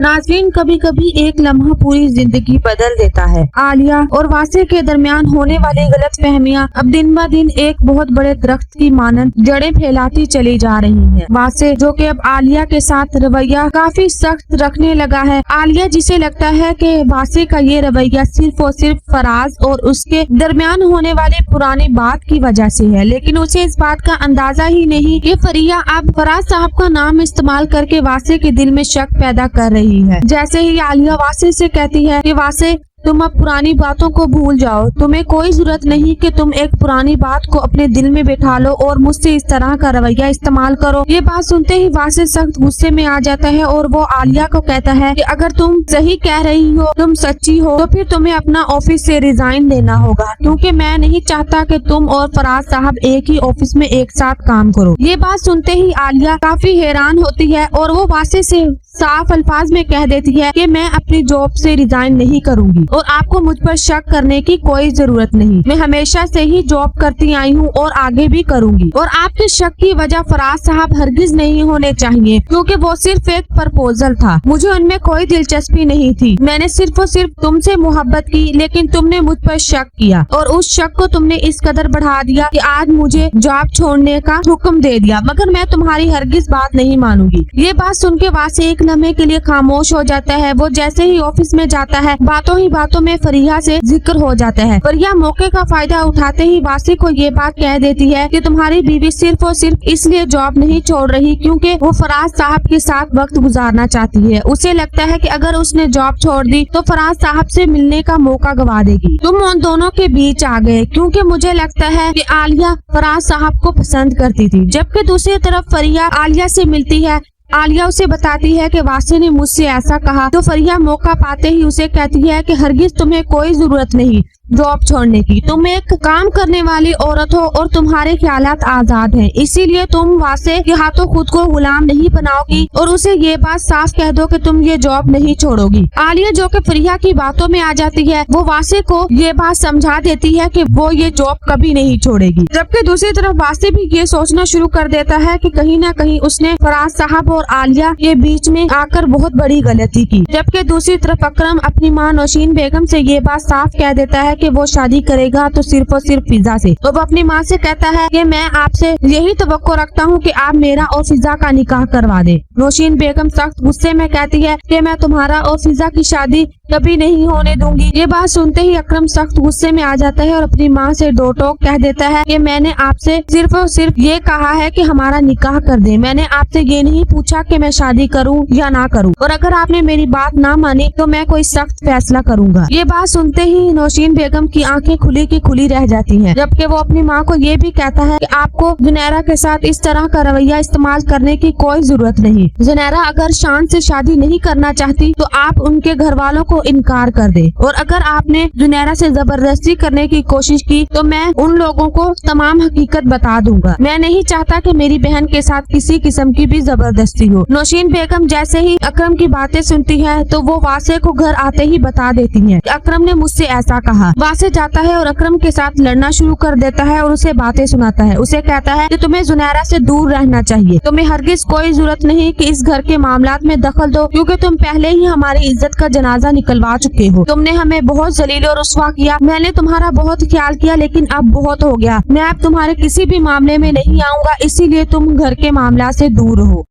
नाज़रीन, कभी कभी एक लम्हा पूरी जिंदगी बदल देता है। आलिया और वासे के दरमियान होने वाली गलतफहमियां अब दिन ब दिन एक बहुत बड़े दरख्त की मानंद जड़ें फैलाती चली जा रही हैं। वासे जो कि अब आलिया के साथ रवैया काफी सख्त रखने लगा है। आलिया जिसे लगता है कि वासे का ये रवैया सिर्फ और सिर्फ फराज और उसके दरमियान होने वाली पुरानी बात की वजह से है, लेकिन उसे इस बात का अंदाजा ही नहीं कि फरिया अब फराज साहब का नाम इस्तेमाल करके वासे के दिल में शक पैदा कर रही है। जैसे ही आलिया वासे से कहती है कि वासे, तुम अब पुरानी बातों को भूल जाओ, तुम्हें कोई जरूरत नहीं कि तुम एक पुरानी बात को अपने दिल में बैठा लो और मुझसे इस तरह का रवैया इस्तेमाल करो। ये बात सुनते ही वासे सख्त गुस्से में आ जाता है और वो आलिया को कहता है कि अगर तुम सही कह रही हो, तुम सच्ची हो, तो फिर तुम्हें अपना ऑफिस से रिजाइन देना होगा, क्योंकि मैं नहीं चाहता कि तुम और फराज साहब एक ही ऑफिस में एक साथ काम करो। ये बात सुनते ही आलिया काफी हैरान होती है और वो वासे से साफ अल्फाज में कह देती है कि मैं अपनी जॉब से रिजाइन नहीं करूंगी और आपको मुझ पर शक करने की कोई जरूरत नहीं। मैं हमेशा से ही जॉब करती आई हूँ और आगे भी करूंगी, और आपके शक की वजह फराज साहब हरगिज नहीं होने चाहिए, क्योंकि वो सिर्फ एक प्रपोजल था। मुझे उनमें कोई दिलचस्पी नहीं थी। मैंने सिर्फ और सिर्फ तुमसे मोहब्बत की, लेकिन तुमने मुझ पर शक किया और उस शक को तुमने इस कदर बढ़ा दिया कि आज मुझे जॉब छोड़ने का हुक्म दे दिया, मगर मैं तुम्हारी हरगिज बात नहीं मानूंगी। ये बात सुन के वासे एक लम्हे के लिए खामोश हो जाता है। वो जैसे ही ऑफिस में जाता है, बातों ही बातों में फरिया से जिक्र हो जाता है। फरिया मौके का फायदा उठाते ही वासे को ये बात कह देती है कि तुम्हारी बीवी सिर्फ और सिर्फ इसलिए जॉब नहीं छोड़ रही क्योंकि वो फराज साहब के साथ वक्त गुजारना चाहती है। उसे लगता है कि अगर उसने जॉब छोड़ दी तो फराज साहब से मिलने का मौका गवा देगी। तुम उन दोनों के बीच आ गए, क्योंकि मुझे लगता है कि आलिया फराज साहब को पसंद करती थी। जबकि दूसरी तरफ फरिया आलिया से मिलती है। आलिया उसे बताती है कि वासे ने मुझसे ऐसा कहा, तो फरिया मौका पाते ही उसे कहती है कि हरगिज तुम्हें कोई जरूरत नहीं जॉब छोड़ने की। तुम एक काम करने वाली औरत हो और तुम्हारे ख्यालात आजाद हैं, इसीलिए तुम वासे के हाथों खुद को गुलाम नहीं बनाओगी और उसे ये बात साफ कह दो कि तुम ये जॉब नहीं छोड़ोगी। आलिया जो कि फरिया की बातों में आ जाती है, वो वासे को ये बात समझा देती है कि वो ये जॉब कभी नहीं छोड़ेगी। जबकि दूसरी तरफ वासे भी ये सोचना शुरू कर देता है कि कहीं ना कहीं उसने फराज साहब और आलिया के बीच में आकर बहुत बड़ी गलती की। जबकि दूसरी तरफ अकरम अपनी माँ नौशीन बेगम से ये बात साफ कह देता है कि वो शादी करेगा तो सिर्फ और सिर्फ फिजा से। तो वो अपनी माँ से कहता है कि मैं आपसे यही तवक्को रखता हूँ कि आप मेरा और फिजा का निकाह करवा दे। नौशीन बेगम सख्त गुस्से में कहती है कि मैं तुम्हारा और फिजा की शादी कभी नहीं होने दूंगी। ये बात सुनते ही अकरम सख्त गुस्से में आ जाता है और अपनी माँ से दो टोक कह देता है कि मैंने आपसे सिर्फ और सिर्फ ये कहा है कि हमारा निकाह कर दे। मैंने आपसे ये नहीं पूछा कि मैं शादी करूं या ना करूं, और अगर आपने मेरी बात ना मानी तो मैं कोई सख्त फैसला करूंगा। ये बात सुनते ही नौशीन बेगम की आंखें खुली की खुली रह जाती हैं। जबकि वो अपनी माँ को ये भी कहता है कि आपको जुनैरा के साथ इस तरह का रवैया इस्तेमाल करने की कोई जरूरत नहीं। जुनैरा अगर शान से शादी नहीं करना चाहती तो आप उनके घर वालों को इनकार कर दे, और अगर आपने जुनैरा से जबरदस्ती करने की कोशिश की तो मैं उन लोगों को तमाम हकीकत बता दूंगा। मैं नहीं चाहता कि मेरी बहन के साथ किसी किस्म की भी जबरदस्ती हो। नौशीन बेगम जैसे ही अकरम की बातें सुनती है तो वो वासे को घर आते ही बता देती है कि अकरम ने मुझसे ऐसा कहा। वासे जाता है और अकरम के साथ लड़ना शुरू कर देता है और उसे बातें सुनाता है। उसे कहता है कि तुम्हें जुनैरा से दूर रहना चाहिए, तुम्हें हरगिज कोई जरूरत नहीं कि इस घर के मामलात में दखल दो, क्योंकि तुम पहले ही हमारी इज्जत का जनाजा निकलवा चुके हो। तुमने हमें बहुत जलील और रुस्वा किया। मैंने तुम्हारा बहुत ख्याल किया, लेकिन अब बहुत हो गया। मैं अब तुम्हारे किसी भी मामले में नहीं आऊंगा, इसीलिए तुम घर के मामला से दूर हो।